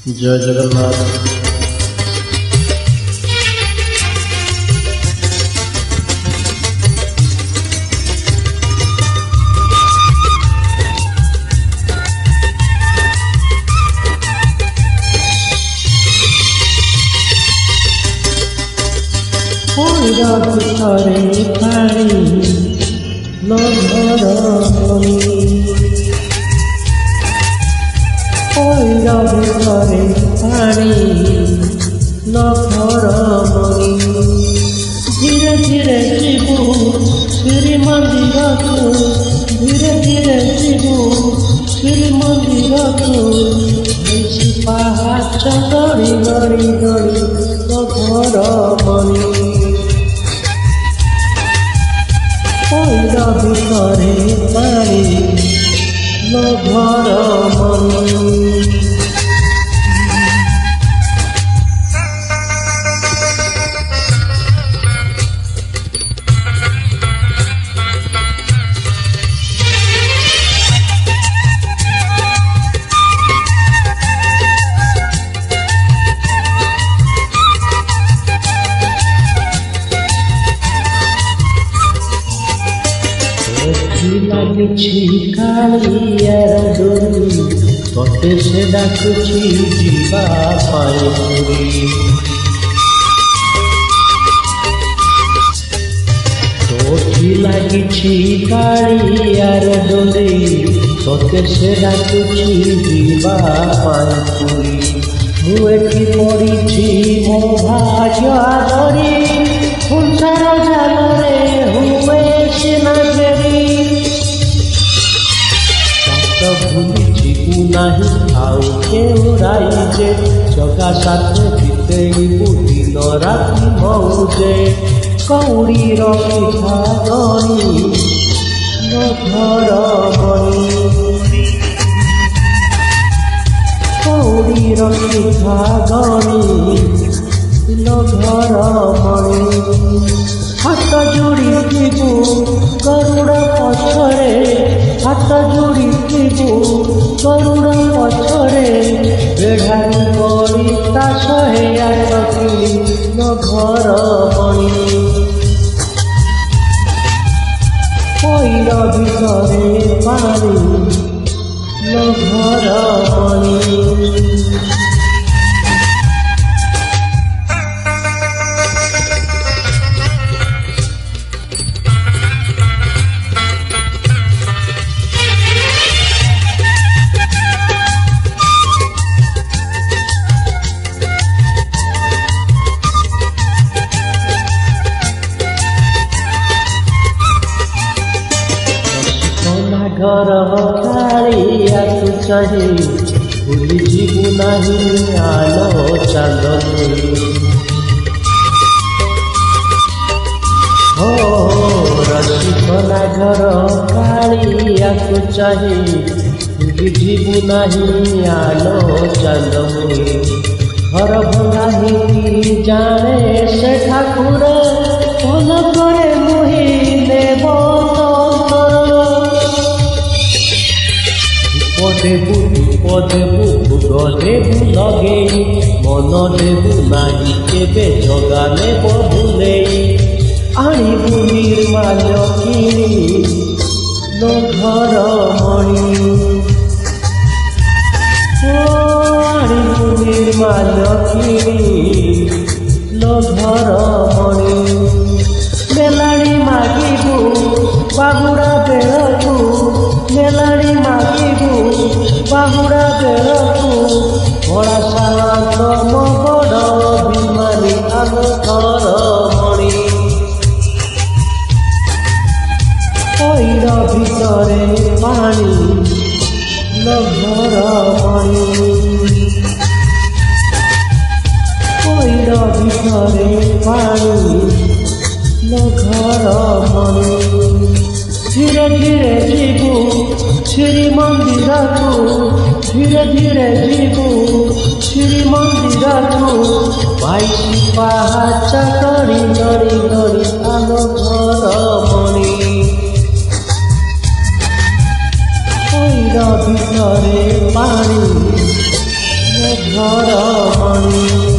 जय जगन्नाथ। भितरे पानी नधरनी भितरे पानी नधरनी धीरे धीरे जीवु श्री मंदिर को धीरे धीरे जीवु श्री मंदिर को पाहाच गड़ी गड़ी गड़ी नधरनी भितरे पानी नधरनी लागिछि कालियार डोरी तोते से डाकुछि जीवा पाए पुरी तोती लागिछि कालियार डोरी तोते से डाकुछि जीवा पाए पुरी मुएठी पड़िछि मो भाग्य धरी संसार जालरे हुए सिना भूलिछि नाही आउ केउराई जे जगा साथे बितेइबु दिन राति मौजे कौड़ी रखिथा गनी नधरनी कौड़ी रखिथा गनी नधरनी हाथ जोड़िथिबु गरुड़ पछरे हाथ जोड़िथिबु गरुड़ पछरे बेढ़ारी करी ता शहे आटकी नधरनी पैर भितरे पानी नधरनी घर कालिया तू चाहे भूली जीवु नहीं आलो चांदनी हो रसिकना घर कालिया तू चाहे भूली जीवु नहीं आलो चांदनी घर भंगाही जाने से ठाकुर भल करे मुही देव देबु भोग देबु लगे मन देबु नाही केबे जगाले भूलेई आनिबु निर्माल्य किनी नधरनी आनिबु निर्माल्य किनी नधरनी मेलाणी मागिबु बाबुड़ा बेलकु मेलाणी मागिबु बाबुड़ा बेलकु बड़ा सालांत मगड़ बिमारी नधरनी पैर भितरे पानी नधरनी पैर भितरे पानी नधरनी धीरे धीरे जीवु श्री मंदिर को धीरे धीरे जीवु श्री मंदिर को बाईसी पाहाच गड़ी गड़ी गड़ी आलो नधरनी पैर भितरे पानी ভরা মন